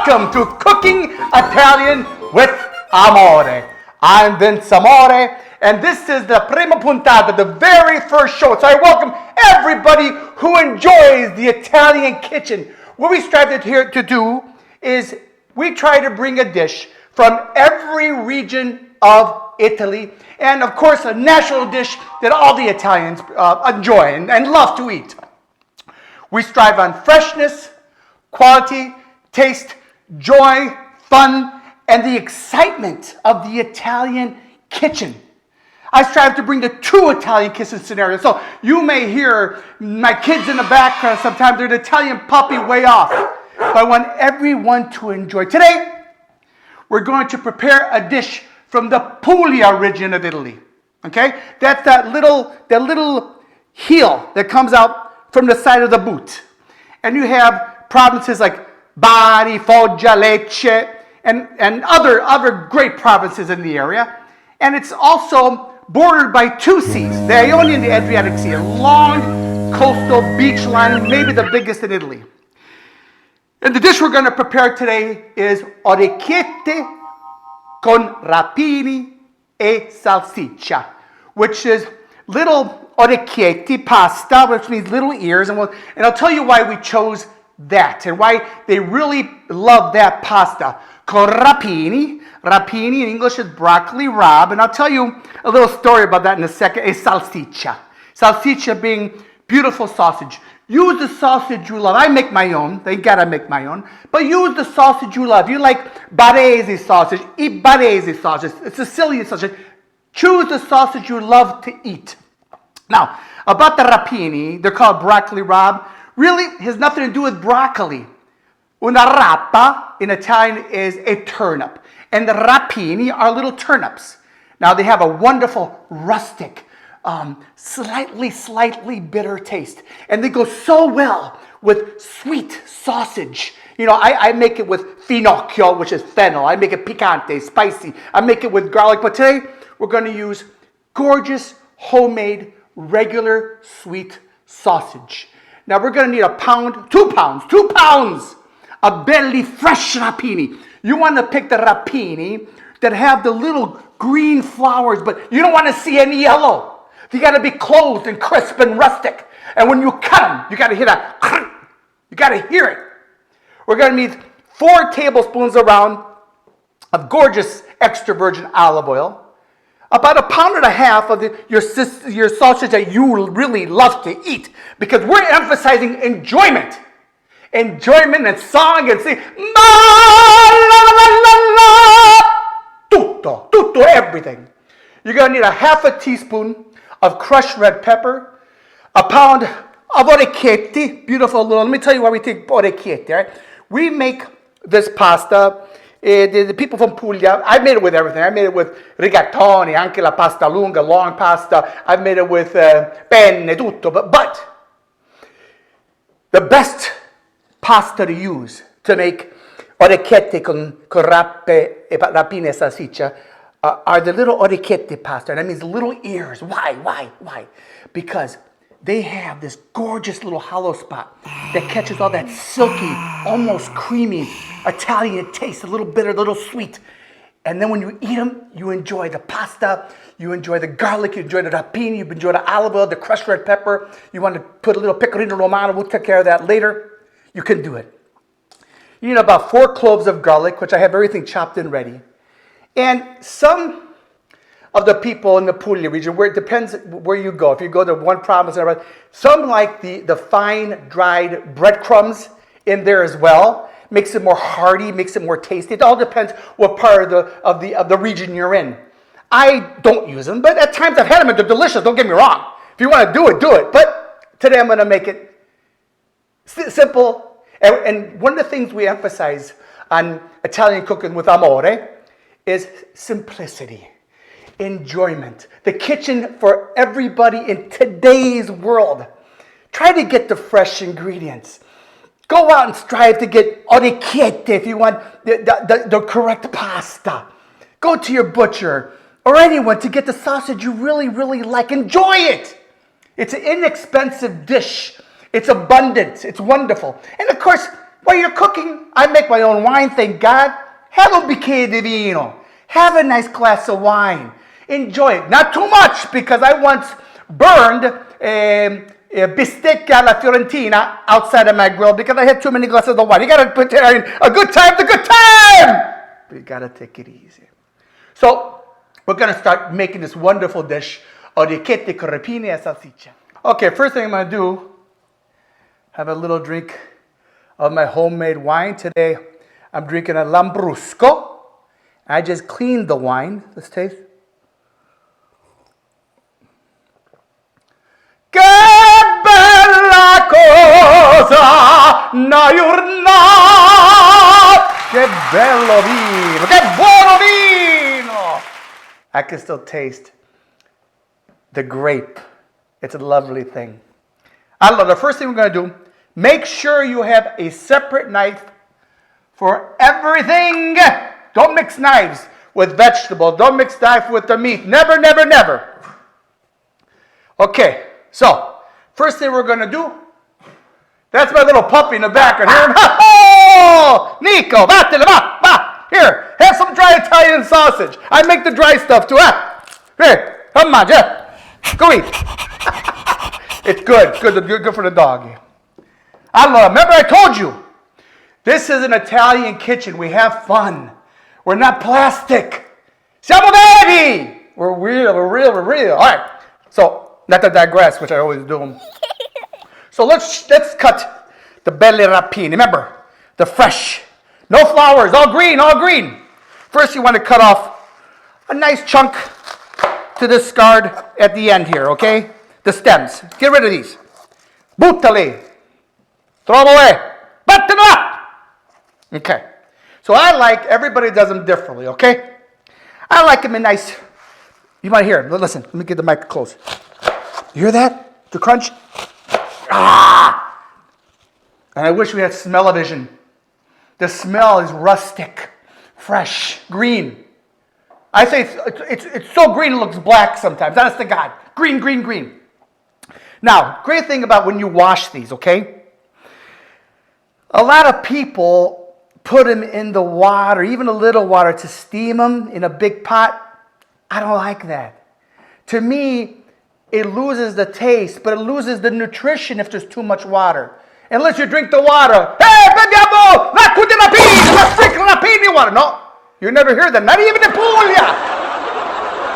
Welcome to Cooking Italian with Amore. I'm Vince Amore, and this is the prima puntata, the very first show. So I welcome everybody who enjoys the Italian kitchen. What we strive here to do is we try to bring a dish from every region of Italy, and of course a national dish that all the Italians enjoy and love to eat. We strive on freshness, quality, taste, joy, fun, and the excitement of the Italian kitchen. I strive to bring the true Italian kitchen scenario. So you may hear my kids in the background sometimes, they're an Italian puppy way off. But I want everyone to enjoy. Today, we're going to prepare a dish from the Puglia region of Italy. Okay? That's that little heel that comes out from the side of the boot. And you have provinces like Bari, Foggia, Lecce, and other great provinces in the area. And it's also bordered by two seas, the Ionian and the Adriatic Sea, a long coastal beach line, maybe the biggest in Italy. And the dish we're going to prepare today is Orecchiete con Rapini e Salsiccia, which is little orecchiette pasta, which means little ears. And I'll tell you why we chose that and why they really love that pasta. Con rapini. Rapini in English is broccoli rabe. And I'll tell you a little story about that in a second. A salsiccia. Salsiccia being beautiful sausage. Use the sausage you love. I make my own. Thank God I make my own. But use the sausage you love. You like Barese sausage. Eat Barese sausage. Sicilian sausage. Choose the sausage you love to eat. Now, about the rapini, they're called broccoli rabe. Really has nothing to do with broccoli. Una rapa in Italian is a turnip. And the rapini are little turnips. Now they have a wonderful rustic, slightly bitter taste. And they go so well with sweet sausage. You know, I make it with finocchio, which is fennel. I make it picante, spicy. I make it with garlic. But today we're going to use gorgeous, homemade, regular, sweet sausage. Now we're going to need 2 pounds of belly fresh rapini. You want to pick the rapini that have the little green flowers, but you don't want to see any yellow. They got to be closed and crisp and rustic. And when you cut them, you got to hear that. You got to hear it. We're going to need 4 tablespoons around of gorgeous extra virgin olive oil. About 1.5 pounds of your sausage that you really love to eat, because we're emphasizing enjoyment. Enjoyment and song and sing. Tutto, everything. You're going to need 1/2 teaspoon of crushed red pepper, 1 pound of orecchiette, beautiful little, let me tell you why we take orecchiette, right? We make this pasta. The people from Puglia, I made it with everything. I made it with rigatoni, anche la pasta lunga, long pasta. I've made it with penne, tutto. But the best pasta to use to make orecchiette con rapine e salsiccia are the little orecchiette pasta. And that means little ears. Why? Because they have this gorgeous little hollow spot that catches all that silky, almost creamy Italian taste, a little bitter, a little sweet. And then when you eat them, you enjoy the pasta, you enjoy the garlic, you enjoy the rapini, you enjoy the olive oil, the crushed red pepper. You want to put a little pecorino romano, we'll take care of that later. You can do it. You need about 4 cloves of garlic, which I have everything chopped and ready. And some of the people in the Puglia region, where it depends where you go. If you go to one province, some like the fine dried breadcrumbs in there as well. Makes it more hearty, makes it more tasty. It all depends what part of the region you're in. I don't use them, but at times I've had them and they're delicious. Don't get me wrong. If you want to do it. But today I'm going to make it simple. And one of the things we emphasize on Italian cooking with Amore is simplicity. Enjoyment. The kitchen for everybody in today's world. Try to get the fresh ingredients. Go out and strive to get orecchiette if you want the correct pasta. Go to your butcher or anyone to get the sausage you really, really like. Enjoy it. It's an inexpensive dish. It's abundant. It's wonderful. And of course, while you're cooking, I make my own wine, thank God. Have a bicchiere di vino. Have a nice glass of wine. Enjoy it. Not too much, because I once burned a bistecca alla Fiorentina outside of my grill because I had too many glasses of wine. You got to put in a good time's a good time. But you got to take it easy. So we're going to start making this wonderful dish, Orecchiete con Rapini e Salsiccia. Okay, first thing I'm going to do, have a little drink of my homemade wine. Today I'm drinking a Lambrusco. I just cleaned the wine. Let's taste. Che bella cosa, na giornata, che bello vino, che buono vino. I can still taste the grape. It's a lovely thing. Allora, the first thing we're going to do, make sure you have a separate knife for everything. Don't mix knives with vegetables. Don't mix knife with the meat. Never, never, never. Okay, so first thing we're going to do, that's my little puppy in the back. And here, oh, Nico, vattene, va. Here, have some dry Italian sausage. I make the dry stuff too. Here, come on, Jeff. Go eat. It's good for the dog. Allora, remember I told you, this is an Italian kitchen. We have fun. We're not plastic. Siamo veri. We're real. All right. So, not to digress, which I always do. So let's cut the belle rapine. Remember, the fresh, no flowers, all green. First, you want to cut off a nice chunk to discard at the end here, okay? The stems. Get rid of these. Buttali. Throw them away. Button up. Okay. So everybody does them differently, okay? I like them in nice. You might hear them. Listen, let me get the mic close. You hear that? The crunch? Ah! And I wish we had smell-o-vision. The smell is rustic, fresh, green. I say it's so green it looks black sometimes. Honest to God. Green. Now, great thing about when you wash these, okay? A lot of people put them in the water, even a little water, to steam them in a big pot. I don't like that. To me, it loses the taste, but it loses the nutrition if there's too much water. Unless you drink the water. Hey, beviamo l'acqua di Rapini, let's drink Rapini water. No, you never hear that, not even in Puglia.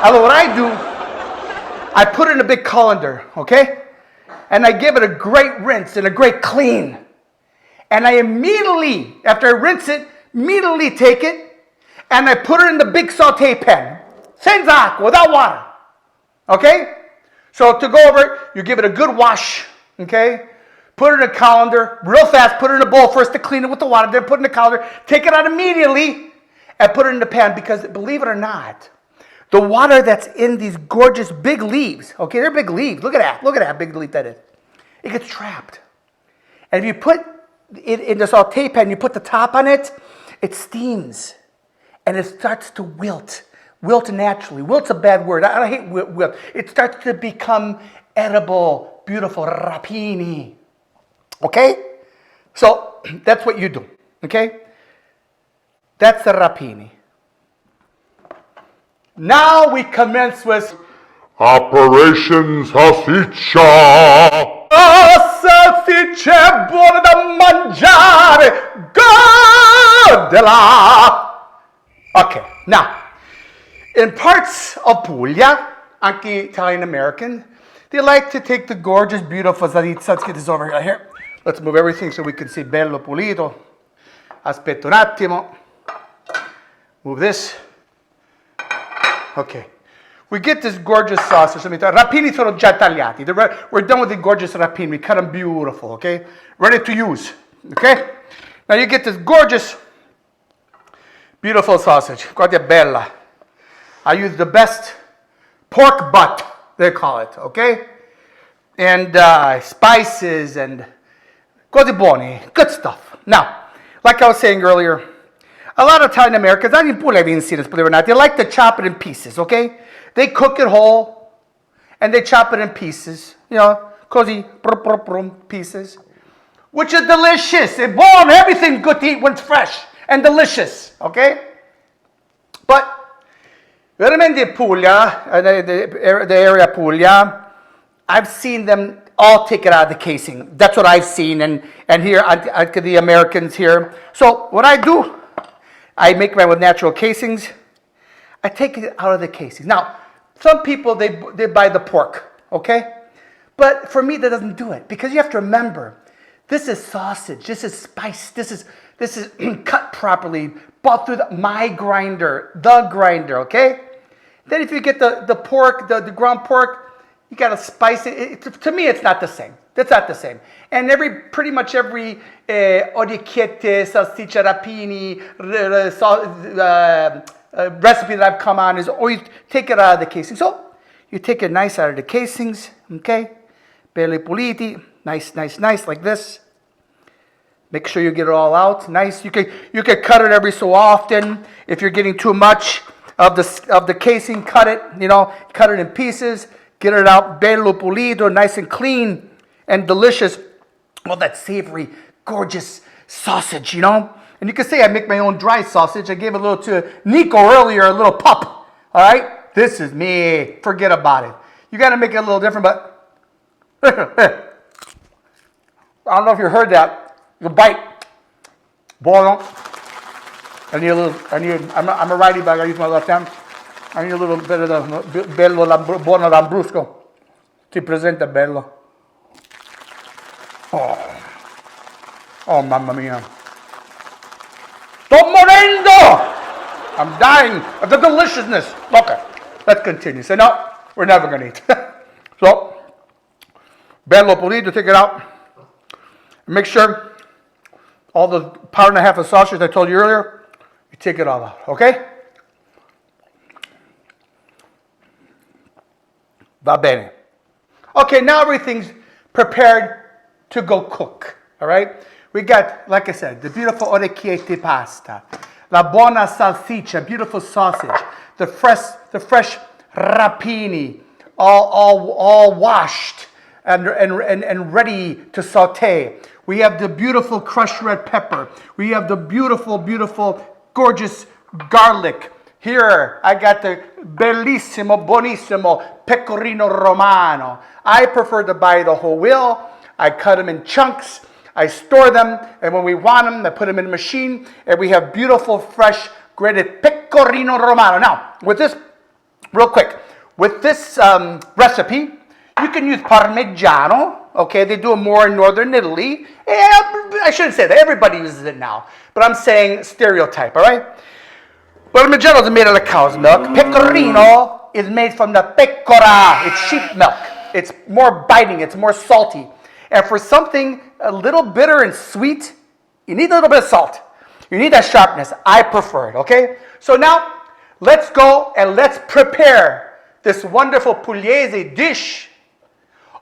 Although what I do, I put it in a big colander, okay? And I give it a great rinse and a great clean. And I immediately, after I rinse it, immediately take it and I put it in the big saute pan. Senza acqua, without water. Okay? So to go over it, you give it a good wash, okay? Put it in a colander, real fast, put it in a bowl first to clean it with the water, then put it in the colander, take it out immediately, and put it in the pan, because believe it or not, the water that's in these gorgeous big leaves, okay, they're big leaves, look at that how big leaf that is. It gets trapped. And if you put it in the saute pan, you put the top on it, it steams, and it starts to wilt. Wilt naturally. Wilt's a bad word. I hate wilt. It starts to become edible, beautiful rapini. Okay? So that's what you do. Okay? That's the rapini. Now we commence with Operation Salsiccia. Salsiccia buona da mangiare. Godela. Okay, now. In parts of Puglia, anche Italian American, they like to take the gorgeous, beautiful salsiccia. Let's get this over here. Let's move everything so we can see bello pulito. Aspetta un attimo. Move this. Okay. We get this gorgeous sausage. Rapini sono già tagliati. We're done with the gorgeous rapini. We cut them beautiful, okay? Ready to use, okay? Now you get this gorgeous, beautiful sausage. Guarda bella. I use the best pork butt, they call it, okay? And spices and cose buone, good stuff. Now, like I was saying earlier, a lot of Italian Americans, I didn't see this, believe it or not, they like to chop it in pieces, okay? They cook it whole, and they chop it in pieces, you know, così, pieces. which is delicious. It's buono. Everything good to eat when it's fresh and delicious. Okay? But veramente Puglia, the area Puglia, I've seen them all take it out of the casing. That's what I've seen, and here the Americans here. So what I do, I make mine with natural casings. I take it out of the casings. Now, some people they buy the pork, okay, but for me that doesn't do it, because you have to remember, this is sausage, this is spice, this is cut properly, bought through my grinder, the grinder, okay. Then if you get the pork, the ground pork, you gotta spice it. To me, it's not the same. It's not the same. And pretty much every Orecchiete, Salsiccia, Rapini recipe that I've come on is always take it out of the casing. So you take it nice out of the casings, okay? Belli puliti, nice, like this. Make sure you get it all out, nice. You could cut it every so often. If you're getting too much of the casing, cut it. Cut it in pieces. Get it out, bello pulito, nice and clean and delicious. All that savory, gorgeous sausage, And you can say I make my own dry sausage. I gave a little to Nico earlier, a little pup. All right? This is me. Forget about it. You got to make it a little different, but I don't know if you heard that. You bite. Buono. I'm a righty, but I use my left hand. I need a little bit of the bello buono lambrusco. Ti presenta bello. Oh, mamma mia. Sto morendo! I'm dying of the deliciousness. Okay, let's continue. So no, we're never going to eat. So, bello pulito, take it out. Make sure all the pound and a half of sausage I told you earlier, you take it all out, okay? Va bene. Okay, now everything's prepared to go cook. All right? We got, like I said, the beautiful orecchiette pasta, la buona salsiccia, beautiful sausage, the fresh rapini, all washed and ready to saute. We have the beautiful crushed red pepper. We have the beautiful, gorgeous garlic. Here, I got the bellissimo, buonissimo pecorino romano. I prefer to buy the whole wheel. I cut them in chunks. I store them, and when we want them, I put them in a machine, and we have beautiful, fresh, grated pecorino romano. Now, with this, real quick, with this recipe, you can use Parmigiano. Okay, they do it more in northern Italy. I shouldn't say that. Everybody uses it now. But I'm saying stereotype, all right? Parmigiano is made out of cow's milk. Pecorino is made from the pecora. It's sheep milk. It's more biting. It's more salty. And for something a little bitter and sweet, you need a little bit of salt. You need that sharpness. I prefer it, okay? So now, let's go and let's prepare this wonderful pugliese dish.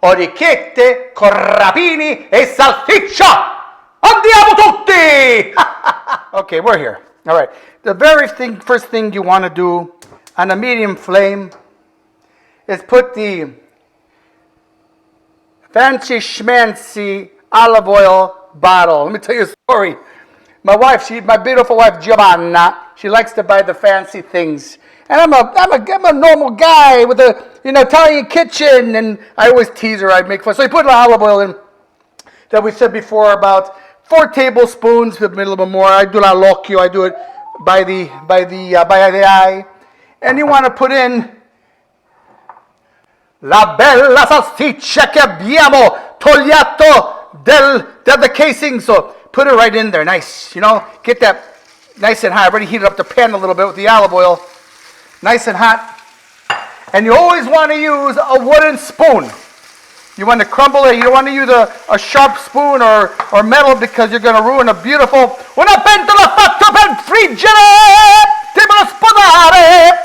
Orecchiette con rapini e salsiccia. Andiamo tutti! Okay, we're here. All right. The first thing you want to do on a medium flame is put the fancy schmancy olive oil bottle. Let me tell you a story. My beautiful wife Giovanna, she likes to buy the fancy things. And I'm a normal guy with an Italian kitchen, and I always tease her. I make fun. So I put olive oil in that we said before, about 4 tablespoons, a little bit more. I do it all'occhio. I do it by the eye. And you want to put in la bella salsiccia che abbiamo togliato del casing. So put it right in there, nice. Get that nice and hot. I already heated up the pan a little bit with the olive oil. Nice and hot. And you always want to use a wooden spoon. You want to crumble it. You don't want to use a sharp spoon or metal, because you're going to ruin a beautiful una pentola fatta per friggere, devono spodare.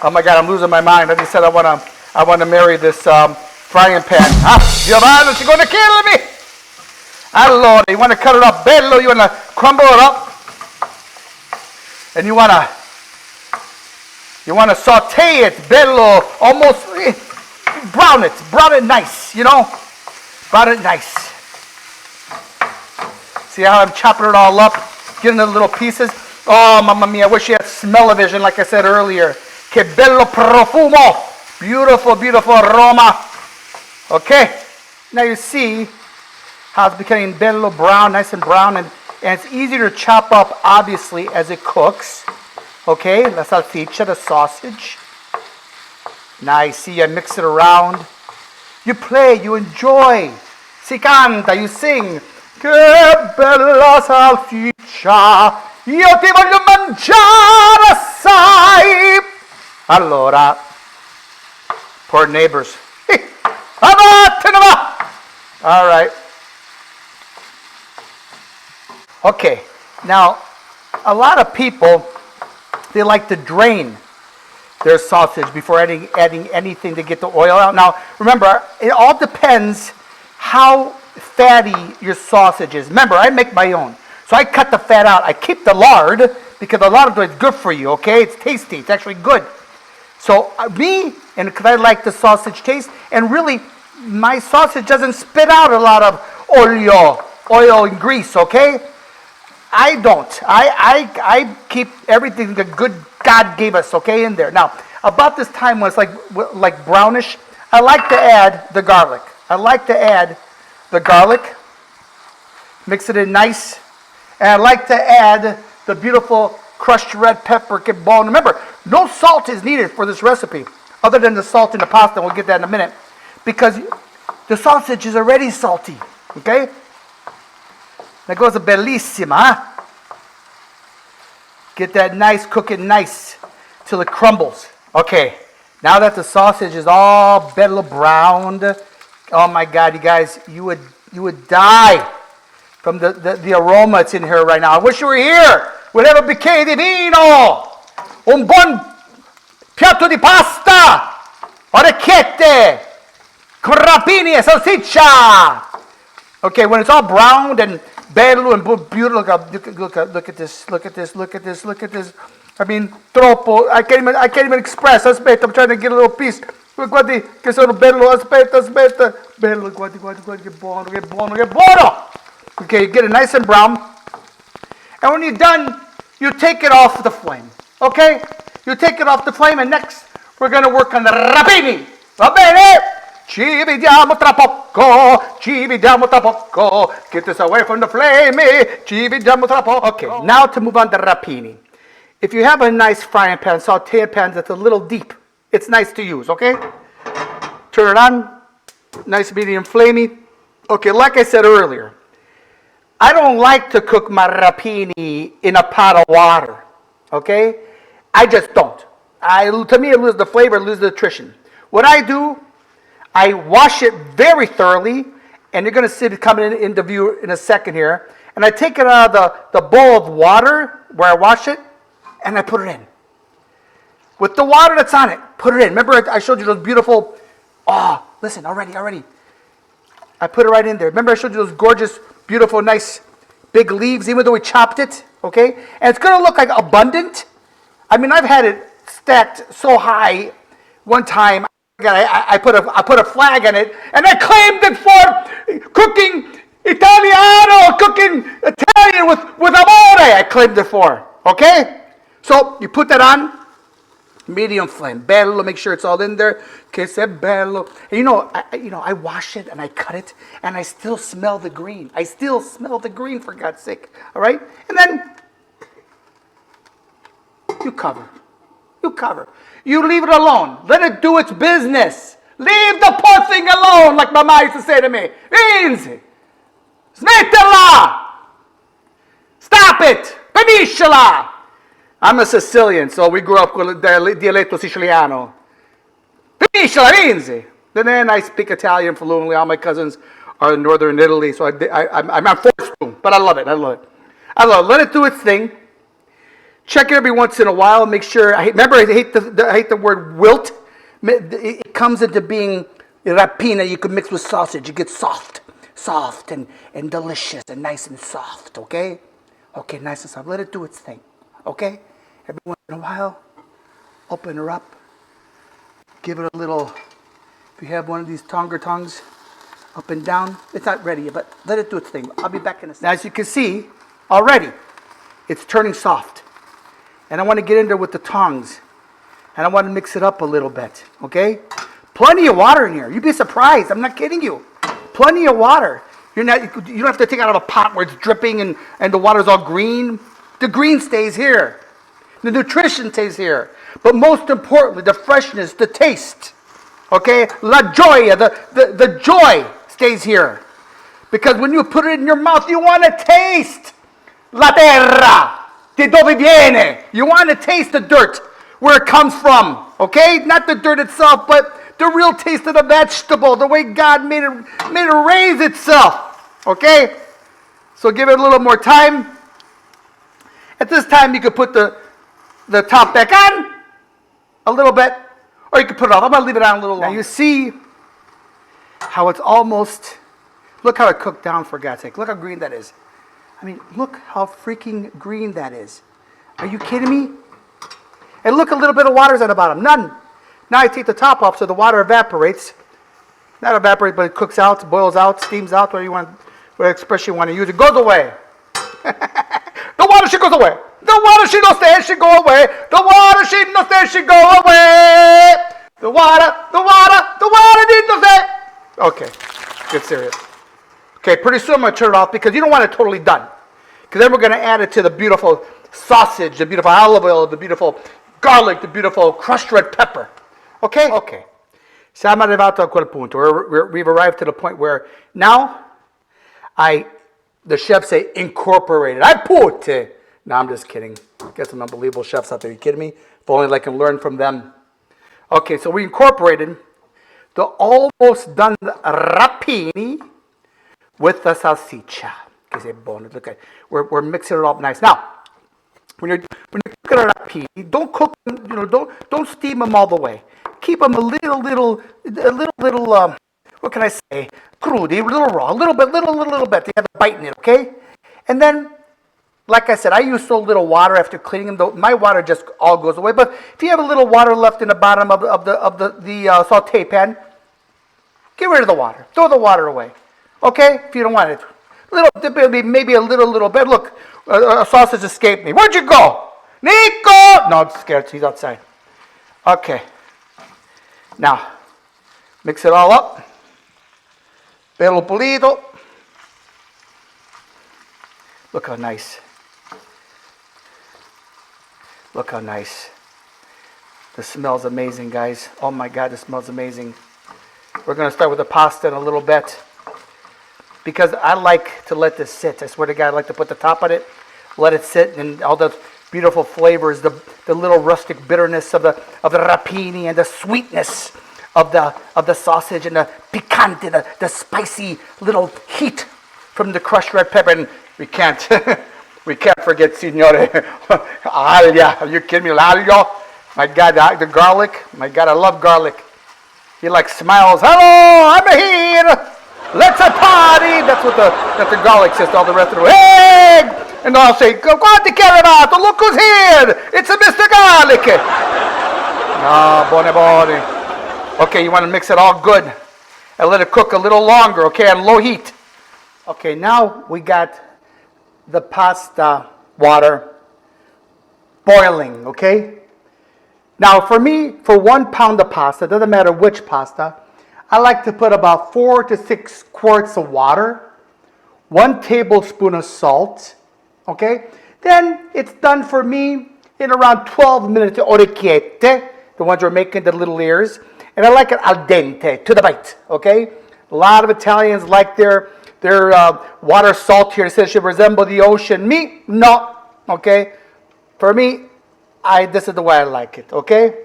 Oh my God, I'm losing my mind. I just said I want to marry this frying pan. Giovanna, she's going to kill me. Allora, you want to cut it up bello. You want to crumble it up. And you want to saute it bello, almost brown it nice, brown it nice. See how I'm chopping it all up, getting the little pieces? Oh, mamma mia, I wish you had smell-o-vision like I said earlier. Che bello profumo. Beautiful, beautiful aroma. Okay, now you see how it's becoming bello brown, nice and brown, and it's easier to chop up, obviously, as it cooks. Okay, la salsiccia, the sausage. Now you see, I mix it around. You play, you enjoy. Si canta, you sing. Che bella salsiccia, io ti voglio mangiare assai. Allora, poor neighbors. All right. Okay, now, a lot of people, they like to drain their sausage before adding anything to get the oil out. Now, remember, it all depends how fatty your sausage is. Remember, I make my own. So I cut the fat out. I keep the lard because the lard is good for you, okay? It's tasty. It's actually good. So and because I like the sausage taste, and really, my sausage doesn't spit out a lot of oil and grease, okay? I don't. I keep everything the good God gave us, okay, in there. Now, about this time when it's like brownish, I like to add the garlic. Mix it in nice, and I like to add the beautiful crushed red pepper che buono. Remember, no salt is needed for this recipe, other than the salt in the pasta. We'll get that in a minute, because the sausage is already salty, okay? Una cosa bellissima, huh? Get that nice, cook it nice till it crumbles. Okay, now that the sausage is all bello browned, oh my God, you guys, you would die from the aroma that's in here right now. I wish you were here. We'd have a bicchiere di vino, un buon piatto di pasta, orecchiette, con rapini e salsiccia. Okay, when it's all browned and bello and beautiful, look at this. I mean, troppo. I can't even express. Aspetta, I'm trying to get a little piece. Guardi che sono bello. Aspetta. Bello, guardi, che buono. Okay, you get it nice and brown. And when you're done, you take it off the flame. Okay? You take it off the flame, and next we're going to work on the rapini. Va bene? Ci vediamo tra poco. Get this away from the flame. Ci vediamo tra poco. Okay, now to move on to rapini. If you have a nice frying pan, sauté pan that's a little deep, it's nice to use, okay? Turn it on. Nice medium flamey. Okay, like I said earlier, I don't like to cook my rapini in a pot of water, okay? I just don't. To me, it loses the flavor, loses the nutrition. What I do, I wash it very thoroughly, and you're going to see it coming into view in a second here. And I take it out of the bowl of water where I wash it, and I put it in. With the water that's on it, put it in. Remember I showed you those beautiful, listen, already. I put it right in there. Remember I showed you those gorgeous, beautiful, nice, big leaves, even though we chopped it, okay? And it's going to look like abundant. I mean, I've had it stacked so high one time. I put a flag on it, and I claimed it for cooking Italian with Amore. I claimed it for, okay? So you put that on, medium flame, bello. Make sure it's all in there. Que se bello. And I wash it and I cut it, and I still smell the green. For God's sake. All right, and then you cover. You leave it alone. Let it do its business. Leave the poor thing alone, like my mom used to say to me. Vinzi, smettila. Stop it. Finiscila. I'm a Sicilian, so we grew up with the dialetto siciliano. Finiscila, Vinzi. And then I speak Italian fluently. All my cousins are in northern Italy, so I'm forced to, but I love it. Let it do its thing. Check it every once in a while. Make sure. I hate the word wilt. It comes into being rapina. You can mix with sausage. It gets soft and delicious and nice and soft. Okay, nice and soft. Let it do its thing. Okay, every once in a while, open her up. Give it a little. If you have one of these tongs, Up and down. It's not ready yet, but let it do its thing. I'll be back in a second. Now, as you can see, already, it's turning soft. And I want to get in there with the tongs. And I want to mix it up a little bit, okay? Plenty of water in here. You'd be surprised. I'm not kidding you. Plenty of water. You don't have to take it out of a pot where it's dripping and the water's all green. The green stays here. The nutrition stays here. But most importantly, the freshness, the taste. Okay? La gioia, the joy stays here. Because when you put it in your mouth, you want to taste la terra, de dove viene. You want to taste the dirt, where it comes from. Okay? Not the dirt itself, but the real taste of the vegetable, the way God made it raise itself. Okay? So give it a little more time. At this time, you could put the top back on a little bit, or you could put it off. I'm going to leave it on a little longer. Now you see how it's almost, look how it cooked down, for God's sake. Look how green that is. I mean, look how freaking green that is. Are you kidding me? And look, a little bit of water's on the bottom. None. Now I take the top off so the water evaporates. Not evaporates, but it cooks out, boils out, steams out, whatever expression you want to use. It goes away. The water should go away. The water should not stay, should go away. The water should not stay, should go away. The water need not stay. Okay, get serious. Okay, pretty soon I'm going to turn it off because you don't want it totally done. Because then we're going to add it to the beautiful sausage, the beautiful olive oil, the beautiful garlic, the beautiful crushed red pepper. Okay? Okay. Siamo arrivati a quel punto. We've arrived to the point where now the chefs say incorporated. I put it. No, I'm just kidding. Got some unbelievable chefs out there. Are you kidding me? If only I can learn from them. Okay, so we incorporated the almost done rapini with the salsiccia. Look at, we're mixing it up nice. Now, when you're cooking a rapini, don't cook them. Don't steam them all the way. Keep them a little. What can I say? Crudi, a little raw, a little bit. They have a bite in it, okay? And then, like I said, I use so little water after cleaning them. My water just all goes away. But if you have a little water left in the bottom of the saute pan, get rid of the water. Throw the water away, okay? If you don't want it, maybe a little bit. Look, a sausage escaped me. Where'd you go, Nico? No, I'm scared. He's outside. Okay. Now, mix it all up. Bello pulito. Look how nice. Look how nice. The smell's amazing, guys. Oh my God, this smells amazing. We're going to start with the pasta in a little bit. Because I like to let this sit. I swear to God, I like to put the top on it, let it sit, and all the beautiful flavors, the little rustic bitterness of the rapini, and the sweetness of the sausage, and the picante, the spicy little heat from the crushed red pepper. And we can't forget, signore, aglio. Are you kidding me? L'aglio. My God, the garlic. My God, I love garlic. He like smiles. Hello, I'm here. Let's a party. That's what the garlic says to all the rest of the hey! And I'll say, quanti chiarato, look who's here. It's a Mr. Garlic. No, buone. Okay, you want to mix it all good and let it cook a little longer, okay, on low heat. Okay, now we got the pasta water boiling, okay? Now for me, for 1 pound of pasta, doesn't matter which pasta, I like to put about 4 to 6 quarts of water, 1 tablespoon of salt, okay? Then it's done for me in around 12 minutes. Orecchiete, the ones we're making the little ears. And I like it al dente, to the bite, okay? A lot of Italians like their water saltier. It says it should resemble the ocean. Me, no, okay? For me, this is the way I like it, okay?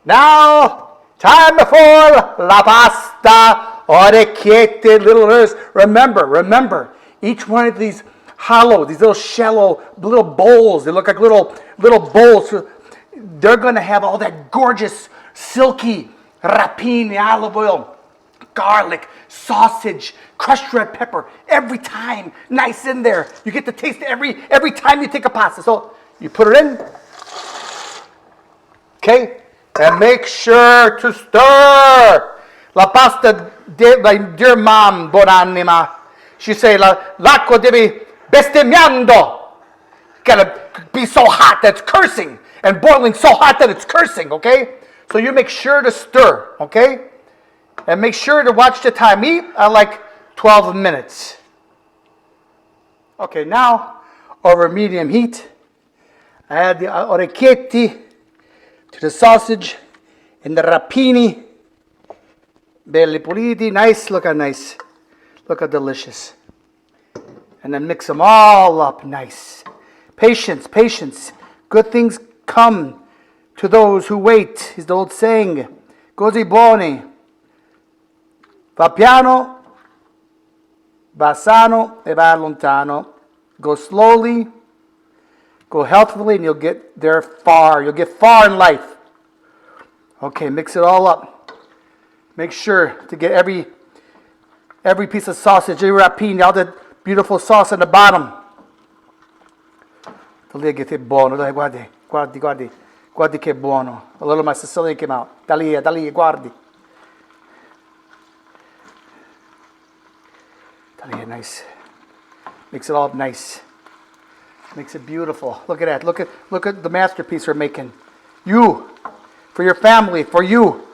Now, time for la pasta, orecchiette, little ears. Remember, each one of these these little shallow little bowls, they look like little bowls. They're going to have all that gorgeous, silky rapini, olive oil, garlic, sausage, crushed red pepper, every time, nice in there. You get to taste it every time you take a pasta. So you put it in, okay, and make sure to stir. La pasta, my dear mom, buonanima, she say, l'acqua deve bestemmiando. Gotta be so hot that it's cursing, and boiling so hot that it's cursing, okay? So you make sure to stir, okay? And make sure to watch the time. Eat at like 12 minutes. Okay, now, over medium heat, I add the orecchiette to the sausage and the rapini. Belli puliti, nice, look how nice. Look how delicious. And then mix them all up nice. Patience, patience. Good things come to those who wait, is the old saying. Così buoni. Va piano, va sano, e va lontano. Go slowly, go healthfully, and you'll get there far. You'll get far in life. Okay, mix it all up. Make sure to get every piece of sausage, every rapini, all the beautiful sauce on the bottom. Da lì che è buono, dai, guardi, guardi, guardi, guardi che buono. A little of my Sicilian came out. Da lì, guardi. Da lì, nice. Makes it all nice. Makes it beautiful. Look at that. Look at the masterpiece we're making. You, for your family, for you,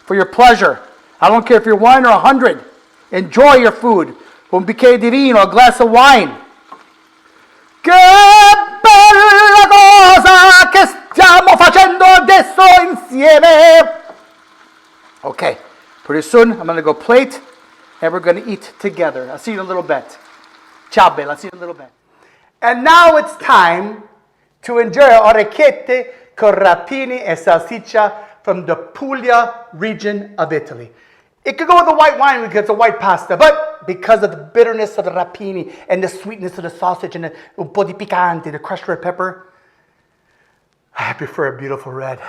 for your pleasure. I don't care if you're 1 or 100. Enjoy your food. Un bicchiere di vino, a glass of wine. Che bella cosa che stiamo facendo adesso insieme. Okay, pretty soon I'm going to go plate and we're going to eat together. I'll see you in a little bit. Ciao, Bella. I'll see you in a little bit. And now it's time to enjoy orecchiette con rapini e salsiccia from the Puglia region of Italy. It could go with the white wine because it's a white pasta, but because of the bitterness of the rapini and the sweetness of the sausage and un po' di picante, the crushed red pepper, I prefer a beautiful red.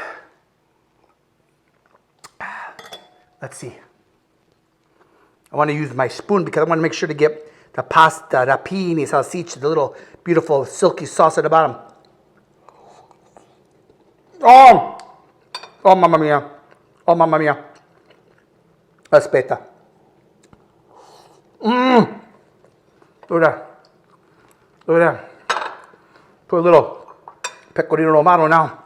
Let's see. I want to use my spoon because I want to make sure to get the pasta, rapini, salsiccia, the little beautiful silky sauce at the bottom. Oh, mamma mia. Oh, mamma mia. Aspetta. Look at that. Look at that. Put a little pecorino romano now.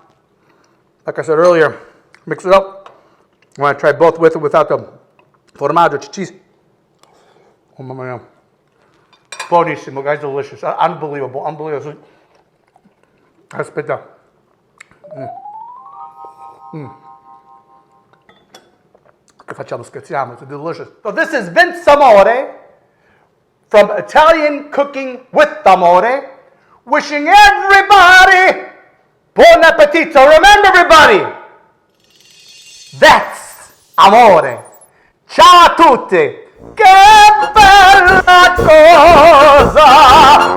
Like I said earlier, mix it up. I want to try both with or without the formaggio, cheese. Oh, mamma mia. Buonissimo, guys, delicious. Unbelievable, unbelievable. Aspetta. Che facciamo, scherziamo, it's delicious. So this is Vince Amore from Italian Cooking with Amore, wishing everybody buon appetito. Remember, everybody, that's Amore. Ciao a tutti. Che bella cosa,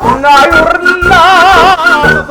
una giornata